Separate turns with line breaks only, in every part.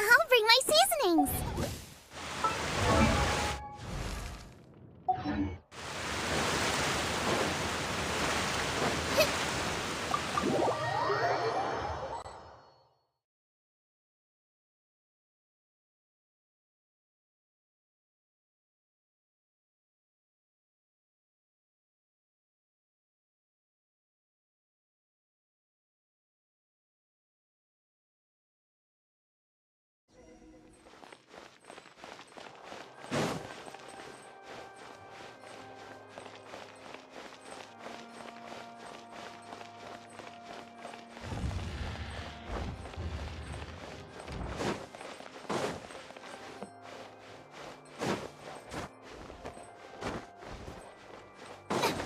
I'll bring my seasonings!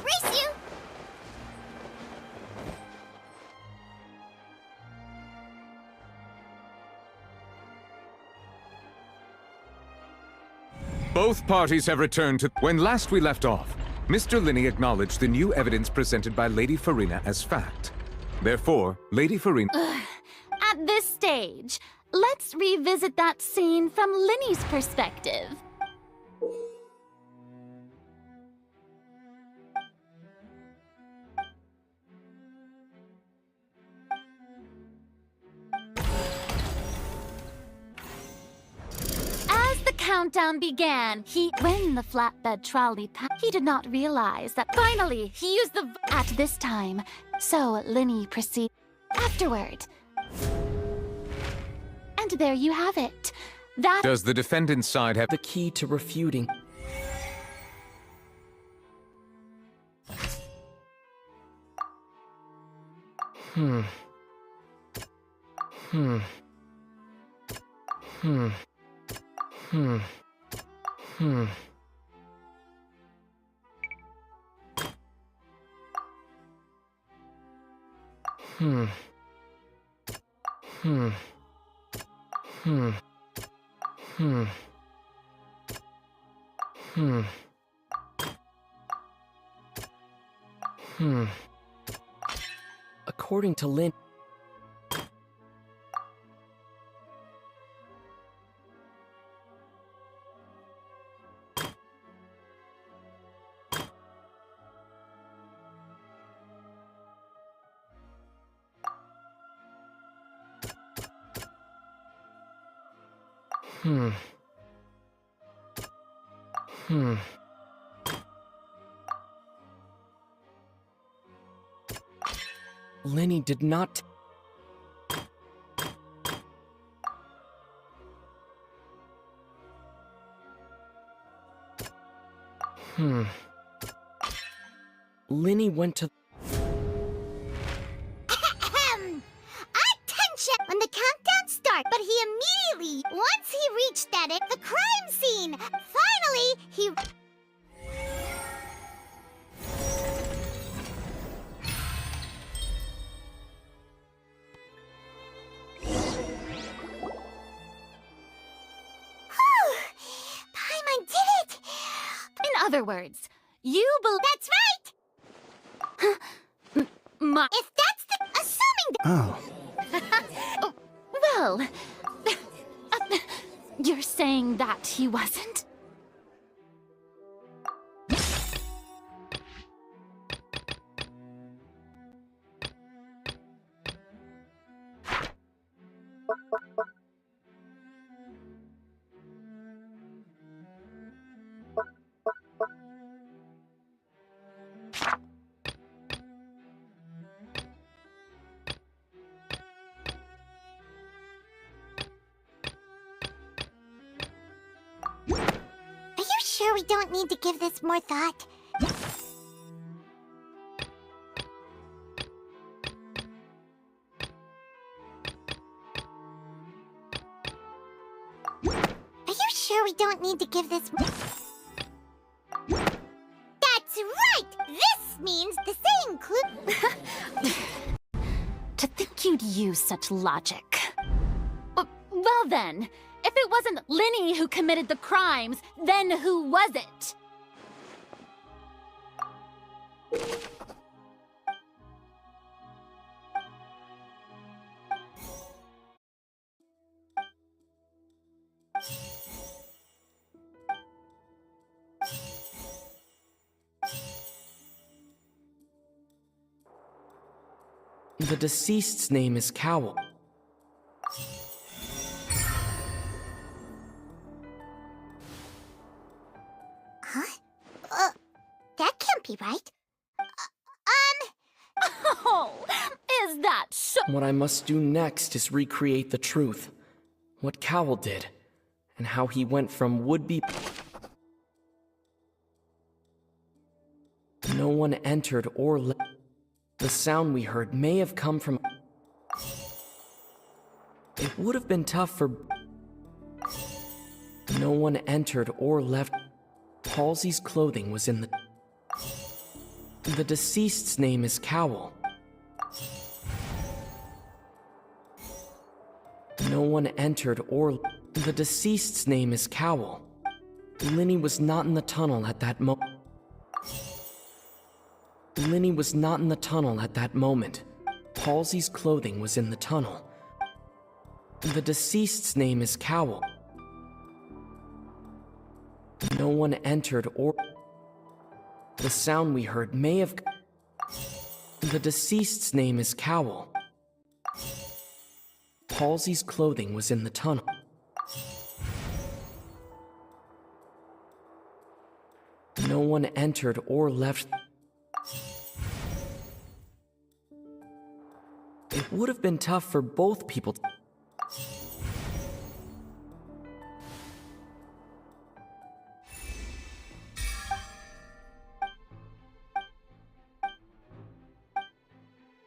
Race you!
Both parties have returned to... When last we left off, Mr. Linney acknowledged the new evidence presented by Lady Farina as fact. Therefore, Lady Farina...
At this stage, let's revisit that scene from Linney's perspective. As the countdown began, when the flatbed trolley passed, he did not realize that finally he used the... At this time, so Linney proceeded afterward. And there you have it. That...
Does the defendant's side have...
The key to refuting. Hmm. Hmm. Hmm. Hmm. Hmm. Hmm. Hmm. Hmm. Hmm. Hmm. According to Lin... Lenny did not... Lenny went to...
Attention! When the countdown started, but he immediately, once he reached the crime scene, finally, he... Paimon did it!
In other words, you believe...
That's right! If that's the... Assuming...
Oh.
Oh, well... You're saying that he wasn't?
Sure we don't need to give this more thought? Are you sure we don't need to give this more... That's right! This means the saying include...
To think you'd use such logic. Well then, if it wasn't Linny who committed the crimes, then who was it?
The deceased's name is Cowl.
That can't be right.
Oh, is that so?
What I must do next is recreate the truth. What Cowl did, and how he went from would-be... No one entered or left. The sound we heard may have come from... It would have been tough for... No one entered or left. Halsey's clothing was in the... The deceased's name is Cowl. No one entered or... The deceased's name is Cowl. Linny was not in the tunnel at that moment. Linny was not in the tunnel at that moment. Halsey's clothing was in the tunnel. The deceased's name is Cowl. No one entered or... The sound we heard may have... The deceased's name is Cowl. Halsey's clothing was in the tunnel. No one entered or left... It would have been tough for both people to...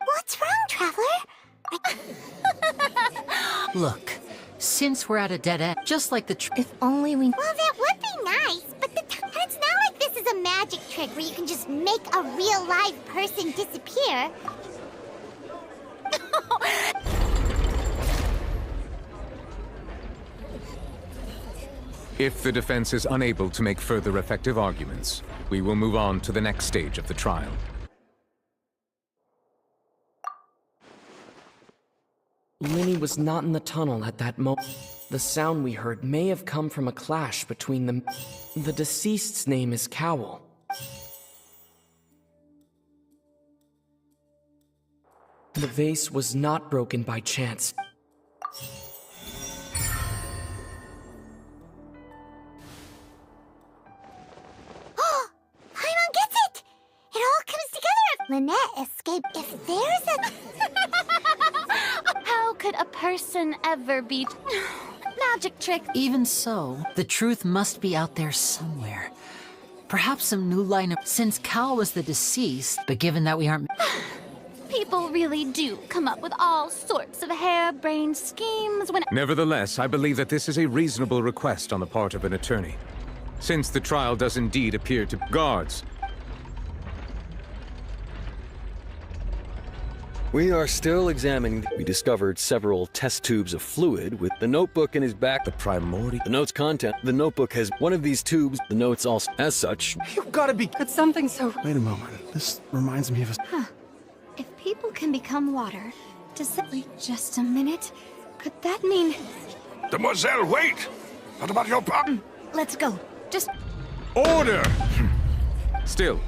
What's wrong, Traveler?
Look, since we're at a dead end, just like the
If only we... Well, that would be nice, but it's not like this is a magic trick where you can just make a real live person disappear.
If the defense is unable to make further effective arguments, we will move on to the next stage of the trial.
Linny was not in the tunnel at that moment. The sound we heard may have come from a clash between them. The deceased's name is Cowl. The vase was not broken by chance.
Paimon gets it! It all comes together! Lynette escaped. If there's a...
How could a person ever be... Magic trick.
Even so, the truth must be out there somewhere. Perhaps some new line of... Since Cal was the deceased, but given that we aren't...
People really do come up with all sorts of harebrained schemes when...
Nevertheless, I believe that this is a reasonable request on the part of an attorney. Since the trial does indeed appear to... Guards!
We are still examining. We discovered several test tubes of fluid with the notebook in his back.
The primordial...
The note's content. The notebook has one of these tubes. The note's also... As such...
You've gotta be...
But something so...
Wait a moment. This reminds me of a...
If people can become water, does that... Wait just a minute. Could that mean...
Demoiselle, wait! What about your
Let's go. Just...
Order! Still,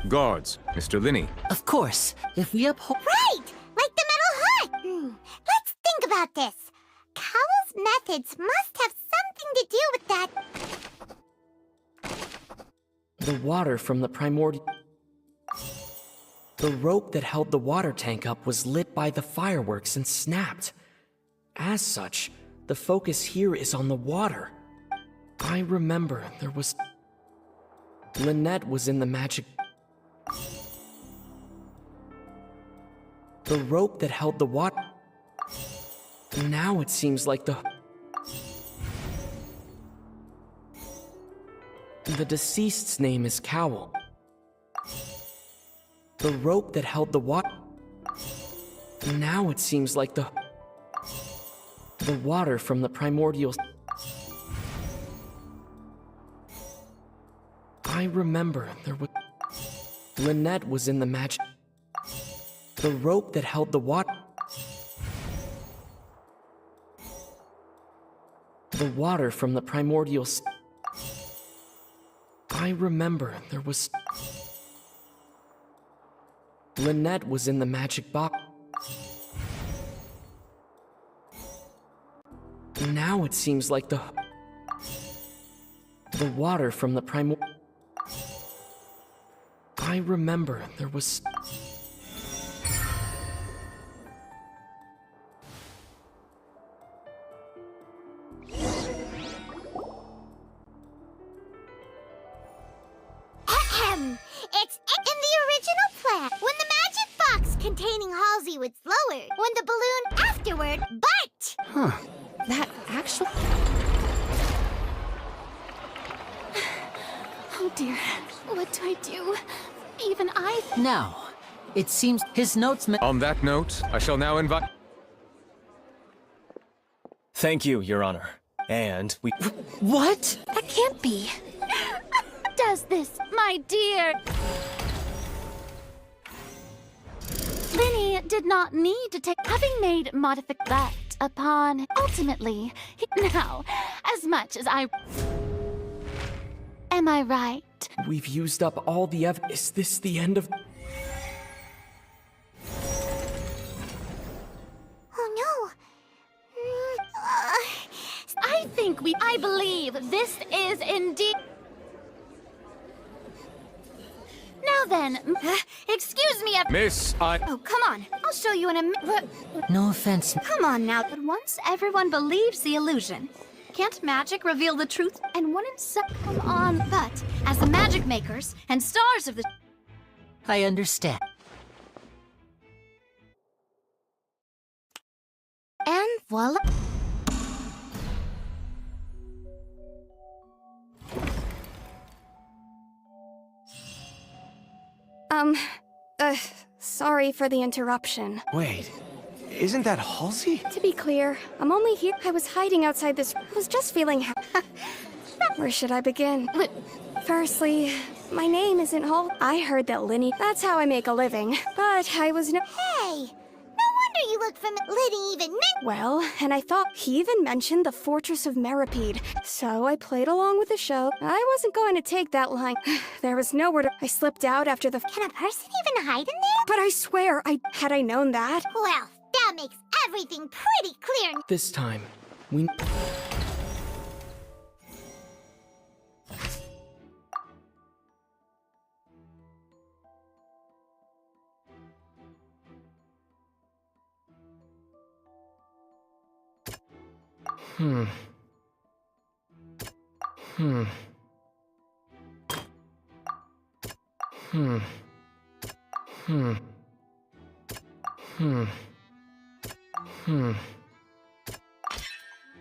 guards, Mr. Linney.
Of course, if we uphold...
Right! Like the metal hut! Let's think about this. Cowell's methods must have something to do with that.
The water from the primordial... The rope that held the water tank up was lit by the fireworks and snapped. As such, the focus here is on the water. I remember there was... Lynette was in the magic... The rope that held the water... Now it seems like the... The deceased's name is Cowl. The rope that held the water... Now it seems like the... The water from the primordial... I remember there was... Lynette was in the magic... The rope that held the water... The water from the primordial... I remember there was... Lynette was in the magic box. Now it seems like the water from the primordial... I remember there was...
It's in the original plan. When the magic box containing Halsey was lowered, when the balloon afterward burnt.
Huh.
That actual...
Oh dear, what do I do? Even I...
Now, it seems his notes...
On that note, I shall now invite...
Thank you, Your Honor. And we...
What?
That can't be.
Does this, my dear... Linny did not need to take... Having made modification that upon... Ultimately, now, as much as I... Am I right?
We've used up all the Is this the end of...
Oh no.
I believe this is indeed... Now then, excuse me,
Miss,
Oh, come on. I'll show you in a minute.
No offense.
Come on now. But once everyone believes the illusion, can't magic reveal the truth? And wouldn't come on. But as the magic makers and stars of the...
I understand.
And voila.
Sorry for the interruption.
Wait, isn't that Halsey?
To be clear, I'm only here. I was hiding outside this. I was just feeling. Where should I begin? Firstly, my name isn't I heard that Linny. That's how I make a living. But I was no.
Hey, no wonder you look from Liddy even
Well, and I thought he even mentioned the Fortress of Meripede, so I played along with the show. I wasn't going to take that line. There was nowhere to... I slipped out after the...
Can a person even hide in there?
But I swear, had I known that...
Well, that makes everything pretty clear.
This time, we...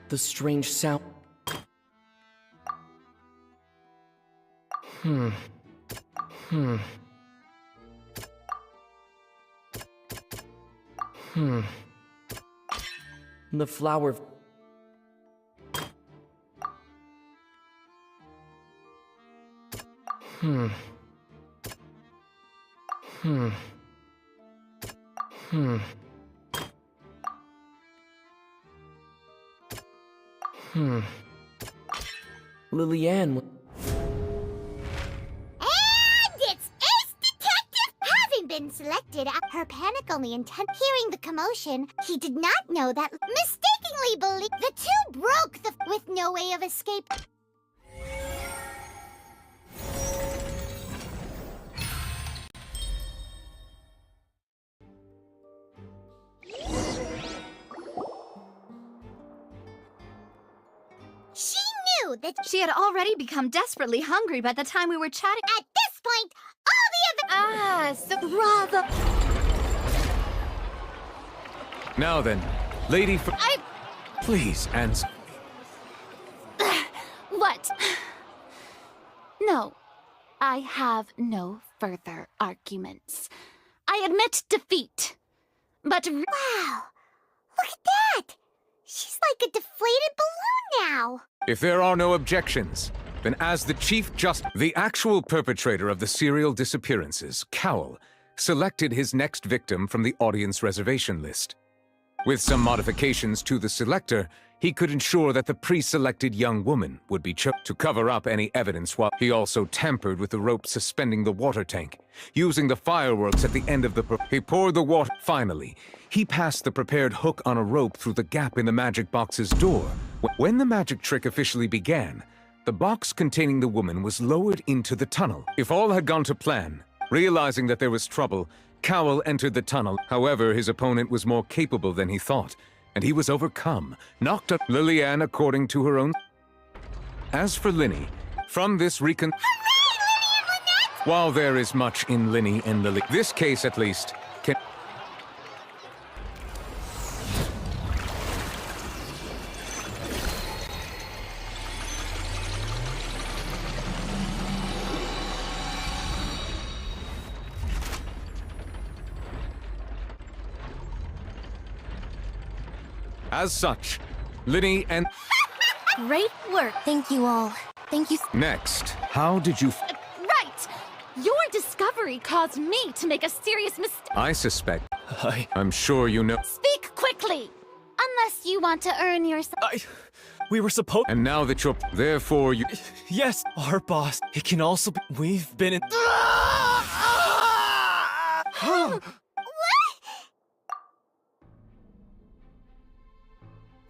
The strange sound... The flower... Lillian...
And it's Ace Detective! Having been selected, her panic only intent hearing the commotion, he did not know that mistakenly believed the two broke with no way of escape. She knew that
She had already become desperately hungry by the time we were chatting.
at this point, all the other...
So rather...
Now then, Lady Fer... Please answer.
What? No, I have no further arguments. I admit defeat. But
Wow! Look at that! She's like a deflated balloon now!
If there are no objections, then as the the actual perpetrator of the serial disappearances, Cowell, selected his next victim from the audience reservation list. With some modifications to the selector, he could ensure that the pre-selected young woman would be chosen to cover up any evidence, while he also tampered with the rope suspending the water tank. Using the fireworks at the end of he poured the water. Finally, he passed the prepared hook on a rope through the gap in the magic box's door. When the magic trick officially began, the box containing the woman was lowered into the tunnel. If all had gone to plan, realizing that there was trouble, Cowell entered the tunnel. However, his opponent was more capable than he thought, and he was overcome, knocked up Lillian according to her own. As for Linny, from this while there is much in Linny and Lily, this case at least can... As such, Linny and...
Great work.
Thank you all. Thank you.
Next, how did you...
right! Your discovery caused me to make a serious mistake.
I suspect... I'm sure you know...
Speak quickly! Unless you want to earn your...
We were supposed...
And now that you're... Therefore you...
Yes, our boss. It can also be... We've been in...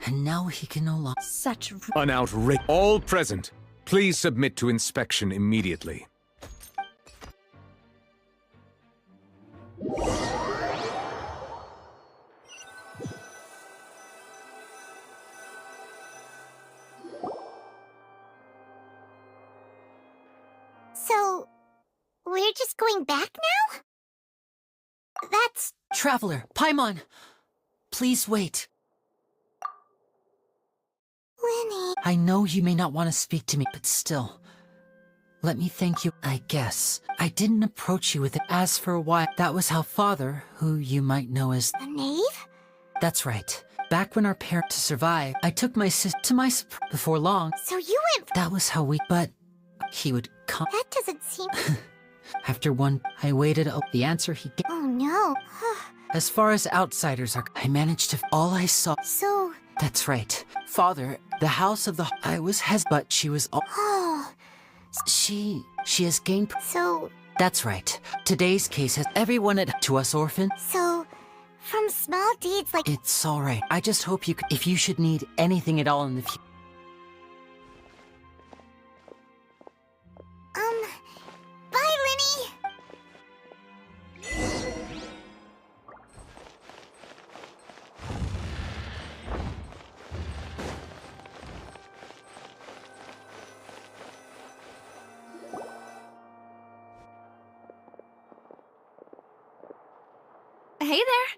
And now he can no longer...
Such...
An outrage. All present, please submit to inspection immediately.
So, we're just going back now? That's...
Traveler, Paimon! Please wait.
Linny...
I know you may not want to speak to me, but still. Let me thank you, I guess. I didn't approach you with it. As for why, that was how Father, who you might know as...
The knave?
That's right. Back when our parents survived, I took my sister to my... Before long,
So you went...
that was how we... But he would come...
That doesn't seem...
After one, I waited. The answer he gave.
Oh no.
As far as outsiders are, I managed to. All I saw.
So.
That's right. Father, the house of the. I was but she was.
Oh.
She has gained.
So.
That's right. Today's case has everyone at. To us orphan.
So. From small deeds like.
It's all right. I just hope you. If you should need anything at all in the future.
Bye, Linny.
Hey there.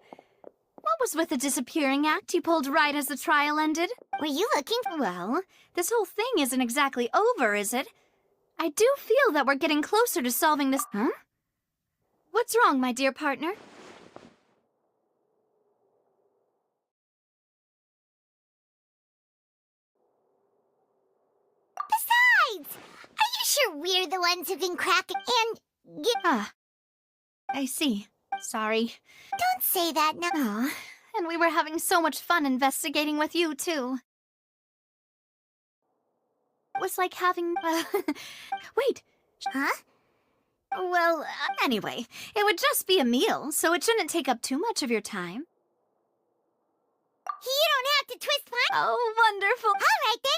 What was with the disappearing act you pulled right as the trial ended?
Were you looking?
Well, this whole thing isn't exactly over, is it? I do feel that we're getting closer to solving this. Huh? What's wrong, my dear partner?
Besides, are you sure we're the ones who've been cracking and
Ah, I see. Sorry.
Don't say that now.
Ah, and we were having so much fun investigating with you, too. It was like having... Wait.
Huh?
Well, anyway, it would just be a meal, so it shouldn't take up too much of your time.
You don't have to twist my...
Oh, wonderful.
All right, then.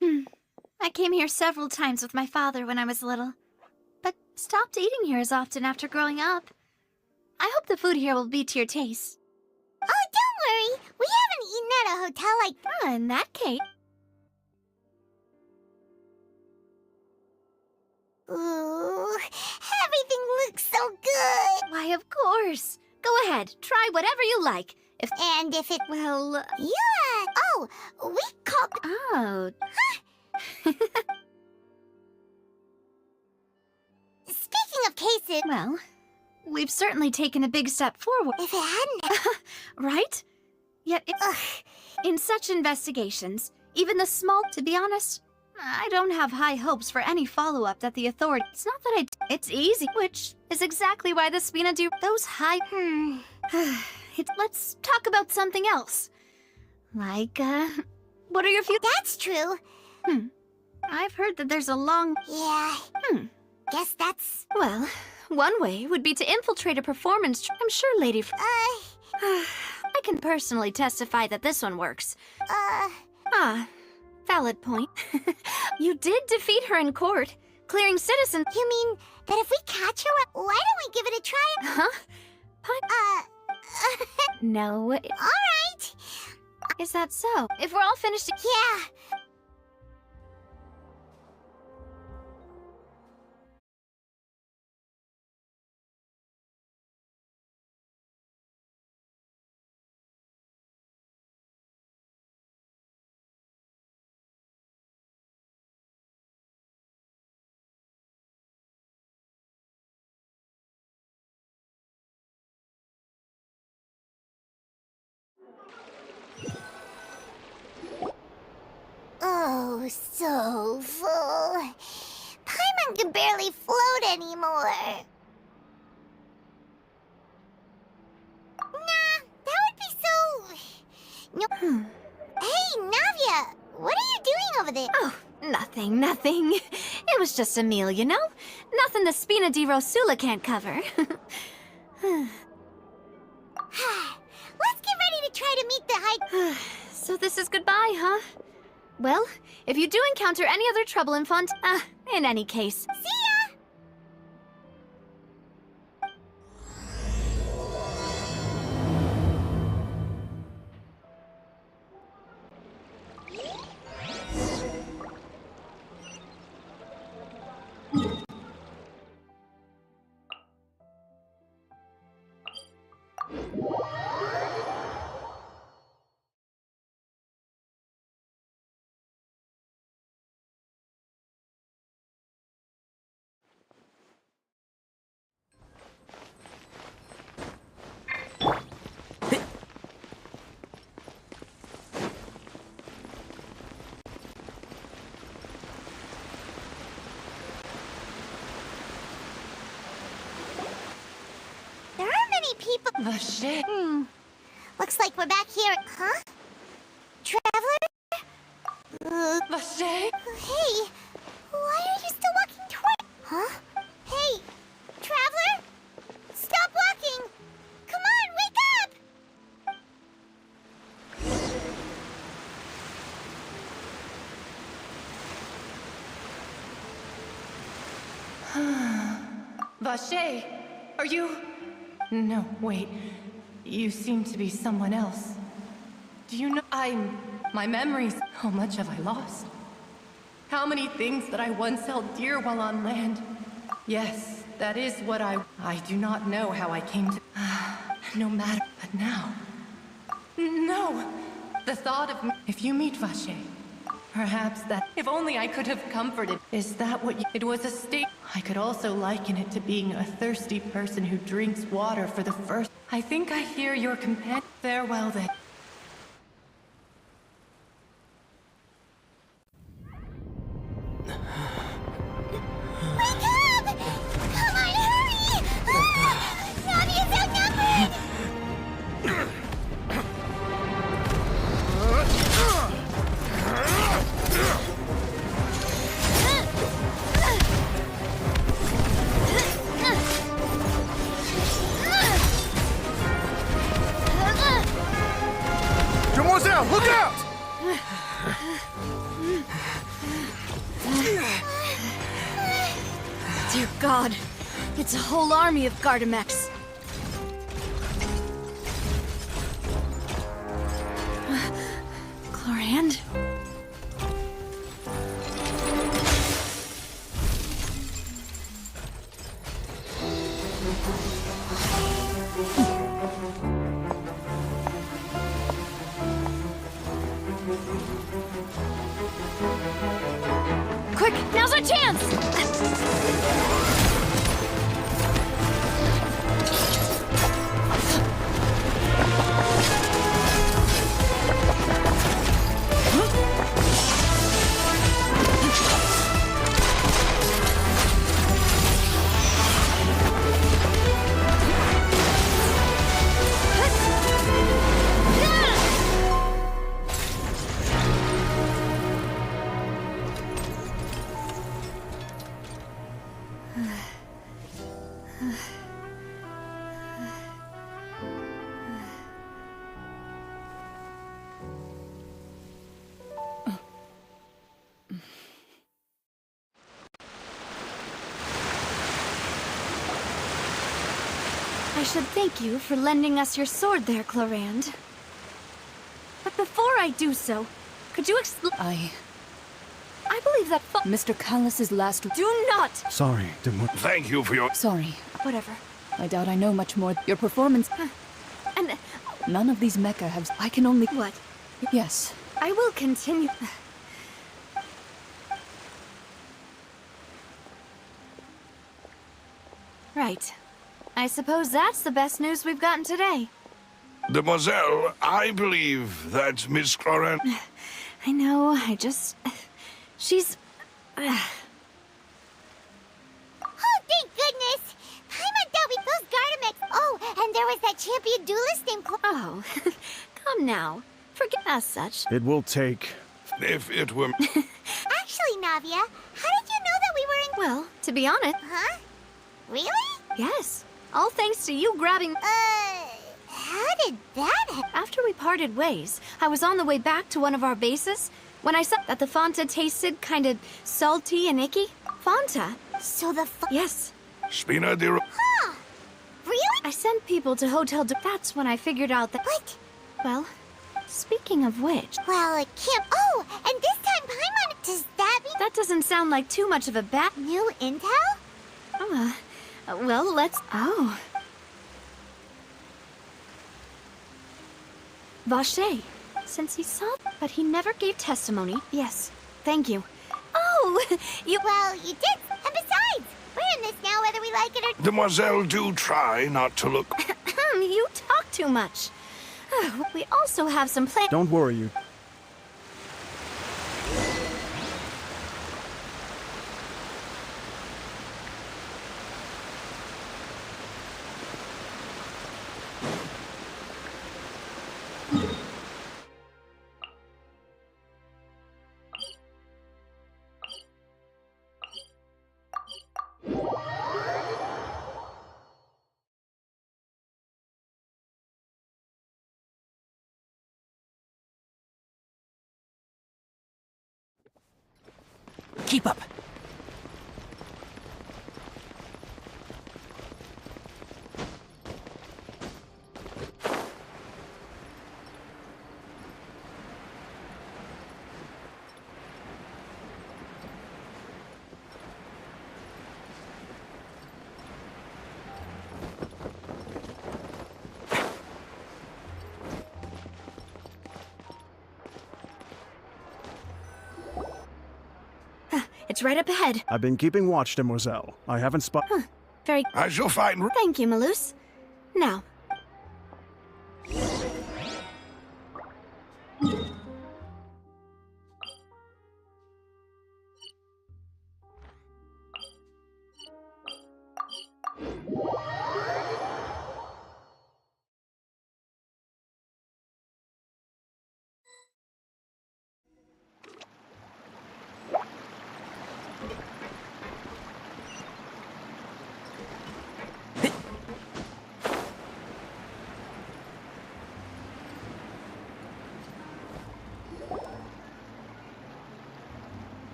I came here several times with my father when I was little, but stopped eating here as often after growing up. I hope the food here will be to your taste.
Oh, don't worry. We haven't eaten at a hotel like...
Oh, in that case...
Ooh, everything looks so good.
Why, of course. Go ahead, try whatever you like.
And if it...
Well...
Yeah. Oh, we called...
Oh...
Speaking of cases...
Well, we've certainly taken a big step forward.
If it hadn't...
Right? Yet, in such investigations, even the small... To be honest, I don't have high hopes for any follow-up that the authority... It's not that it's easy, which is exactly why the Spina do those high... Let's talk about something else. Like, what are your few...
That's true.
I've heard that there's a long...
Yeah. Guess that's...
Well, one way would be to infiltrate a performance... I'm sure Lady... I can personally testify that this one works. Valid point. You did defeat her in court, clearing citizens...
You mean that if we catch her, why don't we give it a try?
Huh? No.
All right.
Is that so? If we're all finished...
Yeah. Oh, so full. Paimon can barely float anymore. Nah, that would be so... No. Hey, Navia, what are you doing over there?
Oh, nothing. It was just a meal, you know? Nothing the Spina di Rosula can't cover.
Let's get ready to try to meet the high...
So this is goodbye, huh? Well, if you do encounter any other trouble in in any case...
See ya! People...
Vache.
Looks like we're back here. Huh? Traveler?
Vache?
Hey, why are you still walking toward... Huh? Hey, Traveler? Stop walking! Come on, wake
up! Vache, are you... No, wait. You seem to be someone else. Do you know... My memories... How much have I lost? How many things that I once held dear while on land? Yes, that is what I do not know how I came to... No matter... But now... No! The thought of... If you meet Vache... Perhaps that... If only I could have comforted... Is that what you... It was a state... I could also liken it to being a thirsty person who drinks water for the first... I think I hear your companion... Farewell then.
Wake up! Come on, hurry! Navia's outnumbered!
Demoiselle, look out!
God, it's a whole army of Gardamex. Chlorand?
Quick, now's our chance!
I should thank you for lending us your sword there, Chlorand. But before I do so, could you explain? I believe that
Mr. Callus's last...
Do not!
Sorry,
Thank you for your...
Sorry.
Whatever.
I doubt I know much more. Your performance...
And...
None of these mecha have... I can only...
What?
Yes.
I will continue. Right. I suppose that's the best news we've gotten today.
Demoiselle, I believe that Miss Chlorand...
I know, I just... She's...
Oh, thank goodness! Paimon thought we those Gardamex. Oh, and there was that champion duelist named
Oh, come now. Forget as such.
It will take...
If it were...
Actually, Navia, how did you know that we were in...
Well, to be honest...
Huh? Really?
Yes. All thanks to you grabbing...
How did that happen?
After we parted ways, I was on the way back to one of our bases when I saw that the Fanta tasted kind of salty and icky. Fanta?
So the
Yes.
Spina di...
Huh. Really?
I sent people to Hotel That's when I figured out that...
What?
Well, speaking of which...
Well, it can't... Oh, and this time Paimon... Does that mean...
That doesn't sound like too much of a bat...
New intel?
Well, let's... Oh. Vache, since he saw... But he never gave testimony. Yes, thank you. Oh, you...
Well, you did. And besides, we're in this now whether we like it or...
Demoiselle, do try not to look...
You talk too much. We also have some plans...
Don't worry, you...
Keep up.
It's right up ahead.
I've been keeping watch, Demoiselle. I haven't
Very...
I shall find...
Thank you, Malus. Now...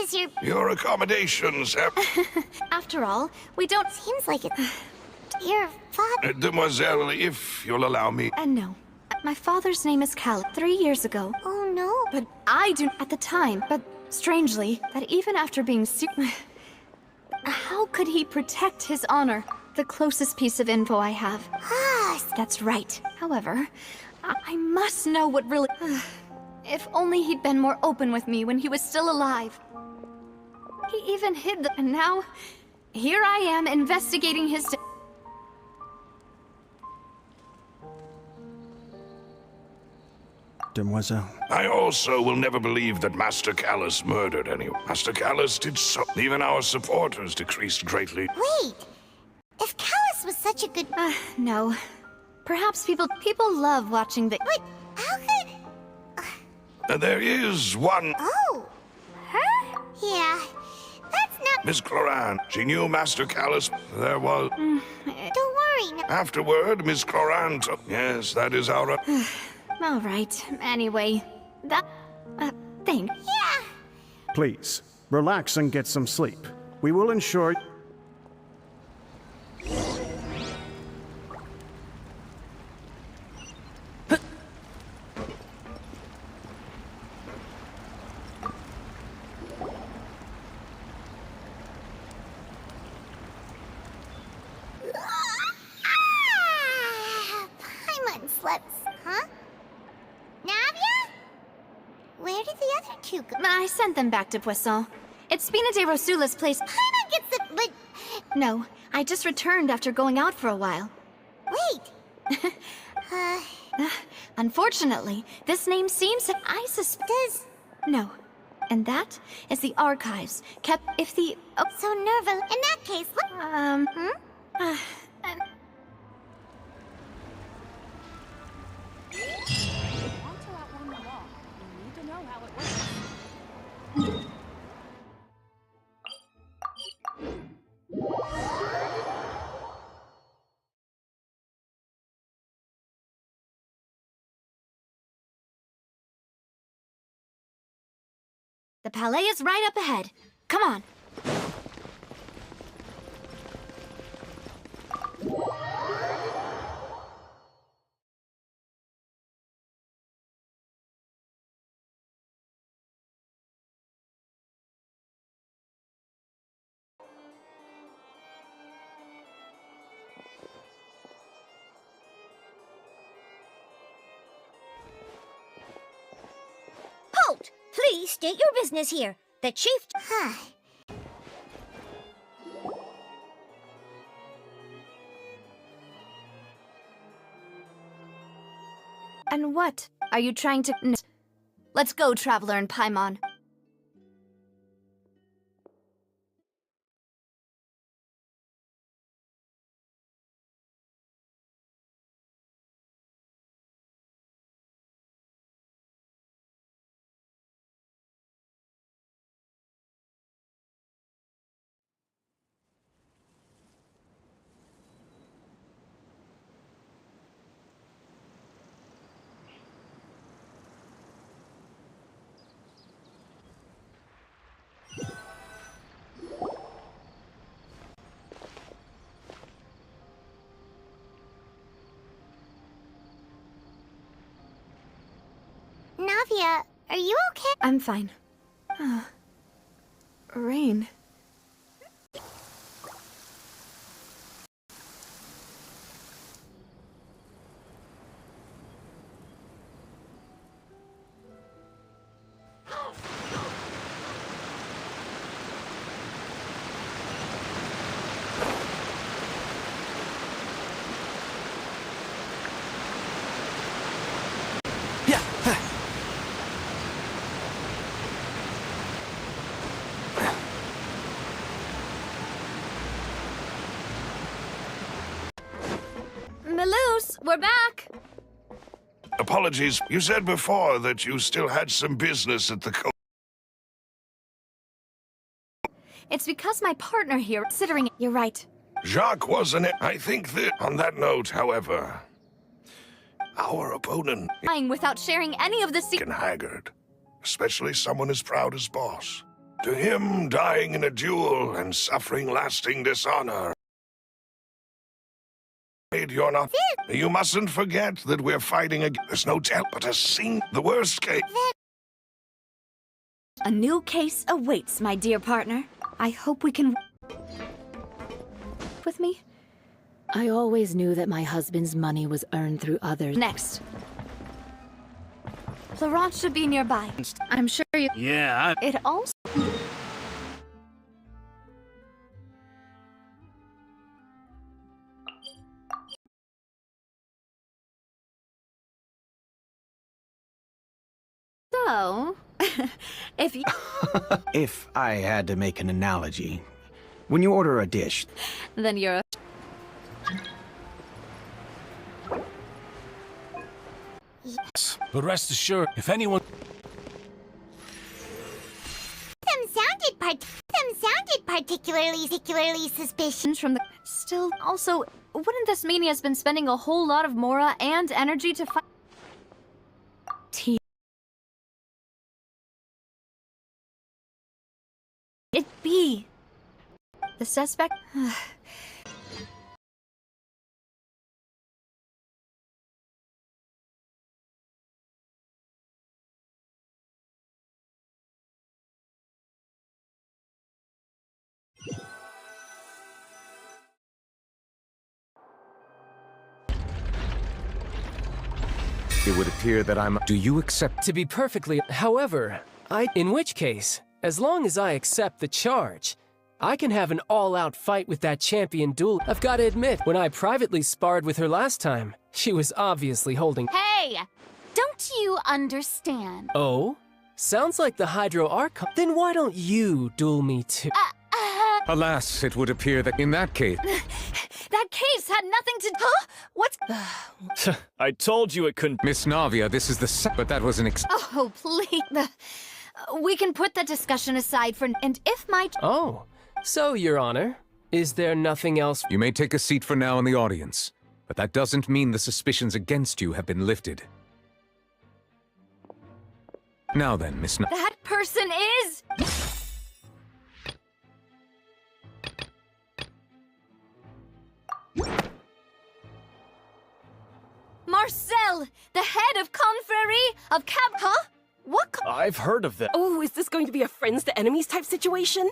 Does
Your accommodations have...
After all, we don't...
Seems like it. Your father...
Demoiselle, if you'll allow me...
No. My father's name is Cal. 3 years ago.
Oh, no.
But I do... At the time. But strangely, that even after being how could he protect his honor? The closest piece of info I have.
Ah,
That's right. However, I must know what really... If only he'd been more open with me when he was still alive. He even hid the... And now, here I am investigating his...
Demoiselle.
I also will never believe that Master Callus murdered anyone. Master Callus did so. Even our supporters decreased greatly.
Wait. If Callus was such a good...
No. Perhaps people love watching the...
But how could...
There is one...
Oh. Her? Yeah. That's not...
Miss Cloran. She knew Master Callus. There was...
Don't worry. No.
Afterward, Miss Cloran took... Yes, that is our...
All right. Anyway, that... thing.
Yeah.
Please, relax and get some sleep. We will ensure...
Paimon slept, huh? Navia? Where did the other two go?
I sent them back to Poisson. It's Spina de Rosula's place.
Paimon gets the... But...
No, I just returned after going out for a while.
Wait.
Unfortunately, this name seems to... I suspect... No. And that is the archives kept if the... Oh.
So Nerval, in that case,
The palais is right up ahead. Come on.
Halt! Please state your business here. The chief...
And what are you trying to... Let's go, Traveler and Paimon.
Navia, are you okay?
I'm fine. Rain. Maloose, we're back!
Apologies. You said before that you still had some business at the
It's because my partner here, considering it. You're right.
Jacques wasn't it? I think that... On that note, however... Our opponent...
Lying without sharing any of the
and haggard. Especially someone as proud as boss. To him, dying in a duel and suffering lasting dishonor. You're not. You mustn't forget that we're fighting against. There's no tell but a the worst case.
A new case awaits, my dear partner. I hope we can... with me?
I always knew that my husband's money was earned through others.
Next. Laurent should be nearby. I'm sure you...
Yeah,
It also... So, if you...
If I had to make an analogy, when you order a dish...
then you're a...
But rest assured, if anyone...
Them sounded particularly suspicious.
from the... Still, also, wouldn't this mean he has been spending a whole lot of mora and energy to fight... It be... the suspect...
It would appear that I'm... Do you accept...
To be perfectly... However, in which case, as long as I accept the charge, I can have an all-out fight with that champion duel. I've got to admit, when I privately sparred with her last time, she was obviously holding...
Hey! Don't you understand?
Oh? Sounds like the Hydro Arc... Then why don't you duel me too?
Alas, it would appear that in that case...
That case had nothing to... Huh? What?
I told you it couldn't...
Miss Navia, this is the... But that was an
Oh, please. We can put the discussion aside for... And if my...
Oh, so, Your Honor, is there nothing else...
You may take a seat for now in the audience, but that doesn't mean the suspicions against you have been lifted. Now then, Miss Navia...
That person is... Marcel, the head of Confrérie of Cab... Huh? What?
I've heard of that.
Oh, is this going to be a friends to enemies type situation?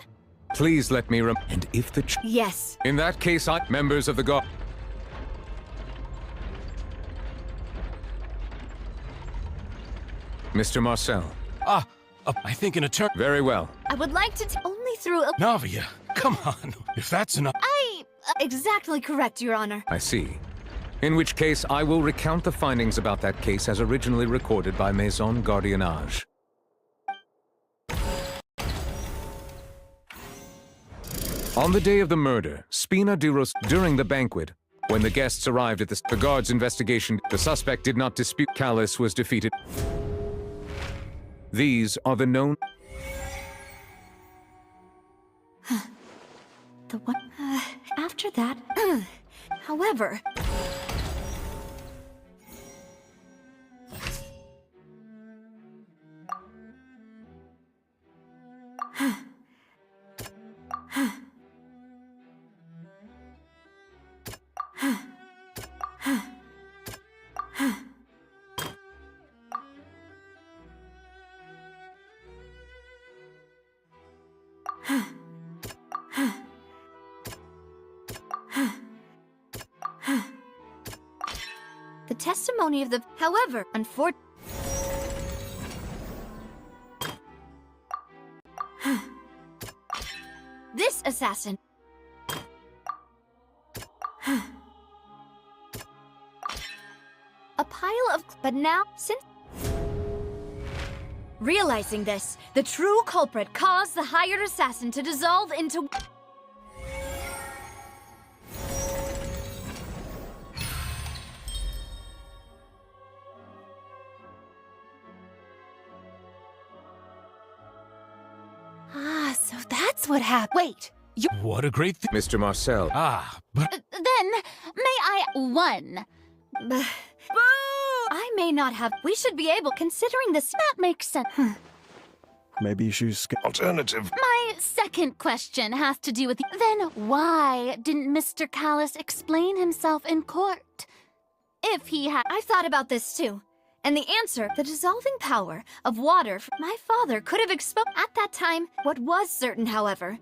Please let me And if the...
Yes.
In that case, members of the guard... Mr. Marcel.
I think an attorney...
Very well.
I would like to... Only through a...
Navia, come on. If that's enough...
Exactly correct, Your Honor.
I see. In which case, I will recount the findings about that case as originally recorded by Maison Gardiennage. On the day of the murder, Spina Duros, during the banquet, when the guests arrived at the guard's investigation, the suspect did not dispute. Callus was defeated. These are the known...
The one... after that... However... The testimony of the... However, unfortunately... This assassin... A pile of... But now, since... Realizing this, the true culprit caused the hired assassin to dissolve into... So that's what happened. Wait, you...
What a great thing.
Mr. Marcel.
But...
Then, may I... One.
Boo! I may not have... We should be able... Considering this...
That makes sense.
Maybe she's
Alternative.
My second question has to do with then why didn't Mr. Callus explain himself in court? If he had...
I thought about this too. And the answer, the dissolving power of water, my father could have exposed. At that time, what was certain, however,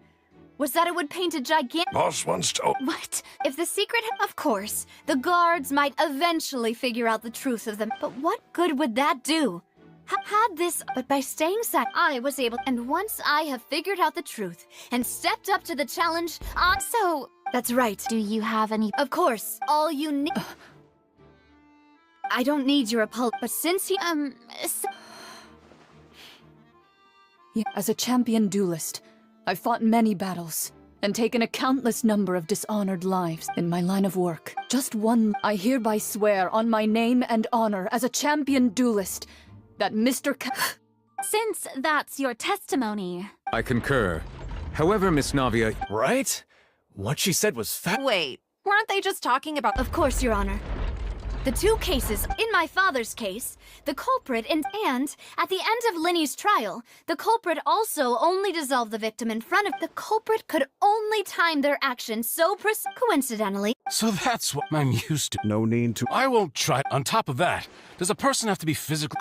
was that it would paint a gigantic...
Boss once told...
What? If the secret... Of course, the guards might eventually figure out the truth of them. But what good would that do? Had this... But by staying silent, I was able... And once I have figured out the truth and stepped up to the challenge,
So...
That's right.
Do you have any...
Of course, all you need... I don't need your apology, but since he...
Yeah, as a champion duelist, I've fought many battles and taken a countless number of dishonored lives in my line of work. Just one, I hereby swear on my name and honor as a champion duelist that Mr.
Since that's your testimony...
I concur. However, Miss Navia...
Right? What she said was
Wait, weren't they just talking about... Of course, Your Honor. The two cases, in my father's case, the culprit and at the end of Linny's trial, the culprit also only dissolved the victim in front of... The culprit could only time their actions so coincidentally.
So that's what I'm used to.
No need to...
I won't try. On top of that, does a person have to be physically...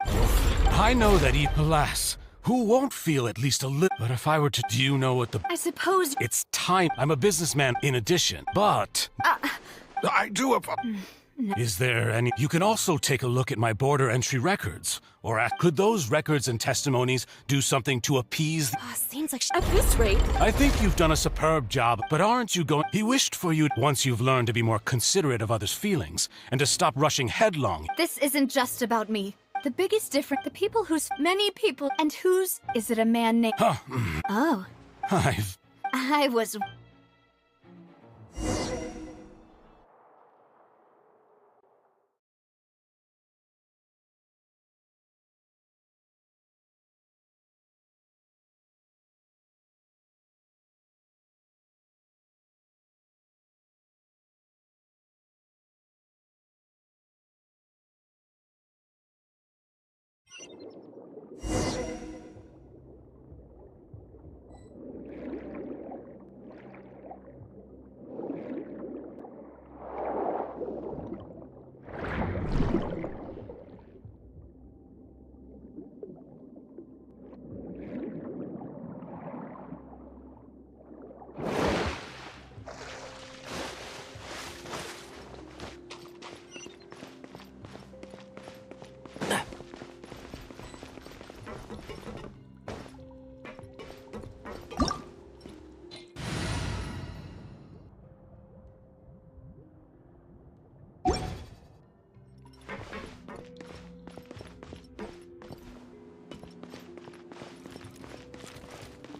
I know that alas, who won't feel at least a little... But if I were to... Do you know what the...
I suppose...
It's time. I'm a businessman in addition, but...
I do
No.
Is there any... You can also take a look at my border entry records. Or could those records and testimonies do something to appease...
Seems like...
At this rate...
I think you've done a superb job, but aren't you going... He wished for you, once you've learned to be more considerate of others' feelings, and to stop rushing headlong.
This isn't just about me. The biggest difference... The people whose... Many people... And whose... Is it a man named... Oh. I was...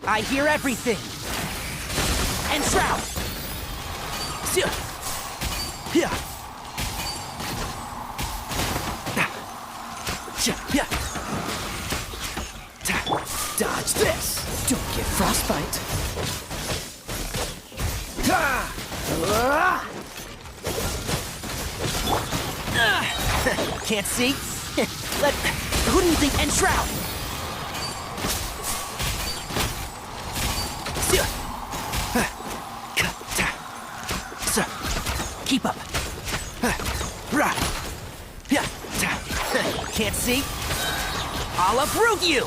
I hear everything. And shroud. Dodge this. Don't get frostbite. Can't see? Who do you think? And shroud. Keep up. Can't see? I'll uproot you!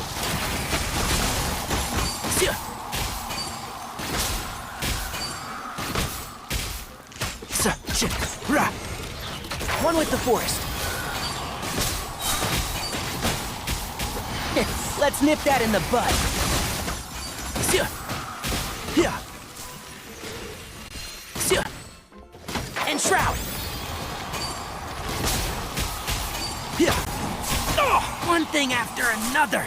One with the forest. Let's nip that in the bud. And shroud. One thing after another.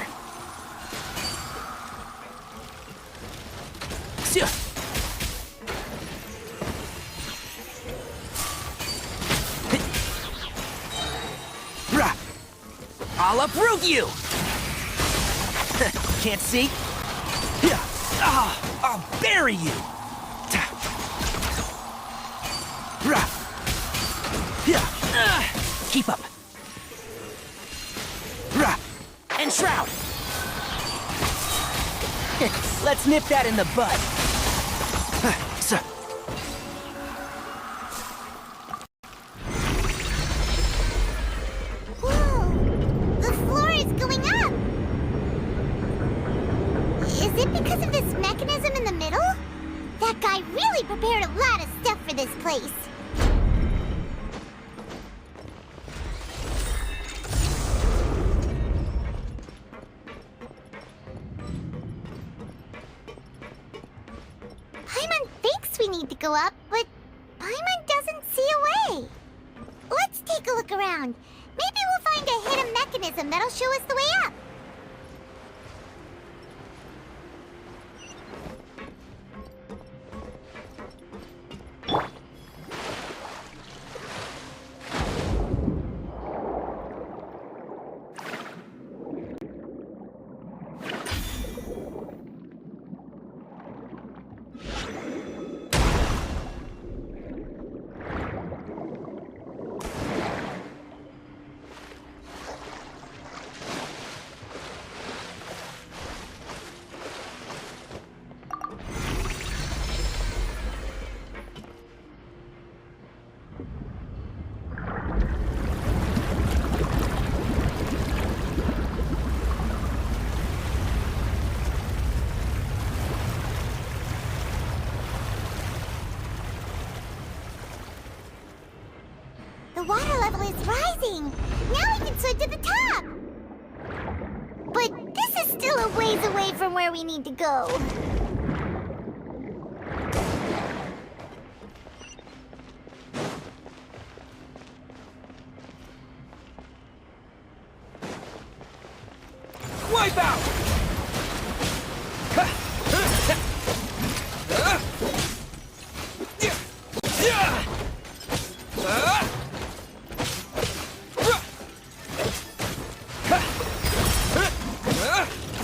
I'll uproot you. Can't see? I'll bury you. Keep up. And shroud. Let's nip that in the bud.
Whoa! The floor is going up! Is it because of this mechanism in the middle? That guy really prepared a lot of stuff for this place. Paimon thinks we need to go up, but Paimon doesn't see a way. Let's take a look around. Maybe we'll find a hidden mechanism that'll show us the way up. The water level is rising! Now we can swim to the top! But this is still a ways away from where we need to go.
Wipe out!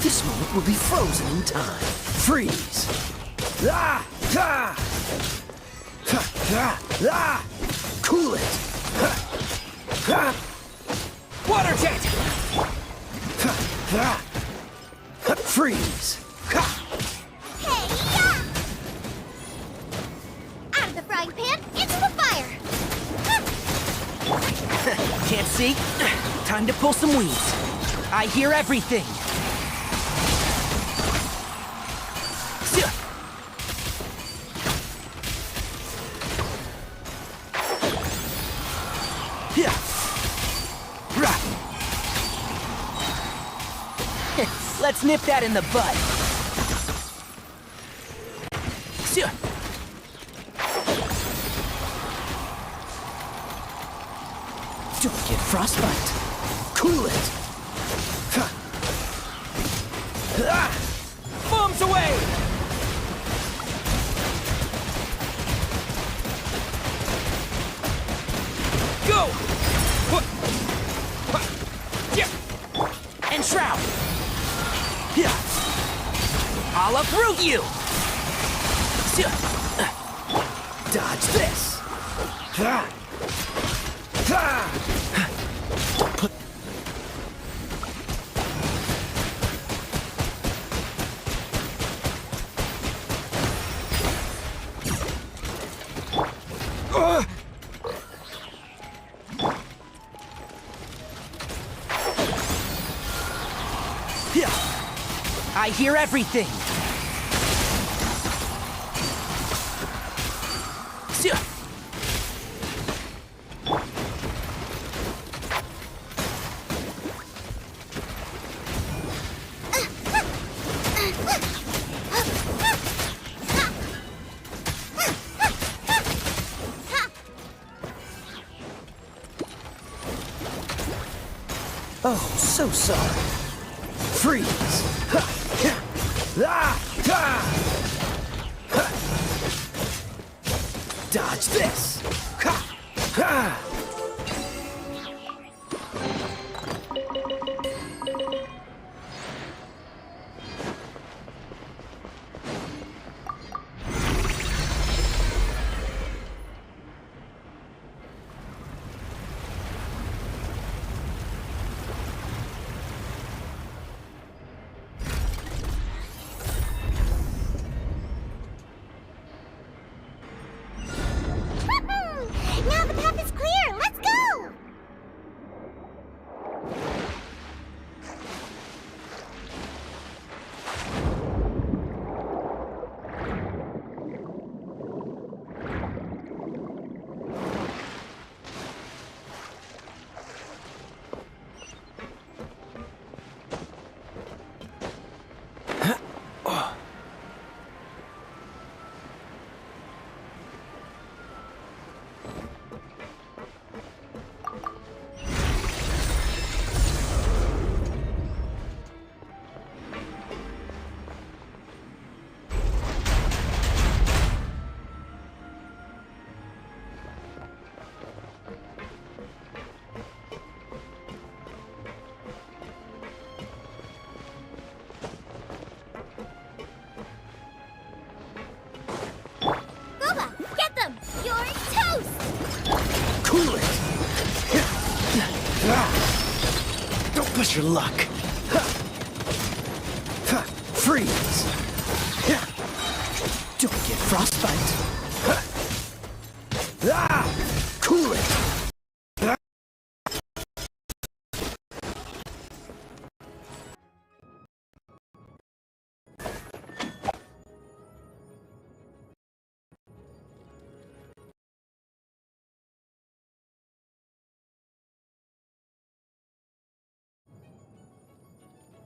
This moment will be frozen in time. Freeze! Cool it! Water jet! Freeze!
Hey, yeah! Out of the frying pan, into the fire!
Can't see? Time to pull some weeds. I hear everything. Let's nip that in the bud. Don't get frostbite. Cool it. Bombs away! Go! And shroud! I'll uproot you! Dodge this! I hear everything! Oh, so sorry. Freeze! Dodge this!
Now the path is clear! Let's go!
Don't push your luck. Freeze. Don't get frostbite.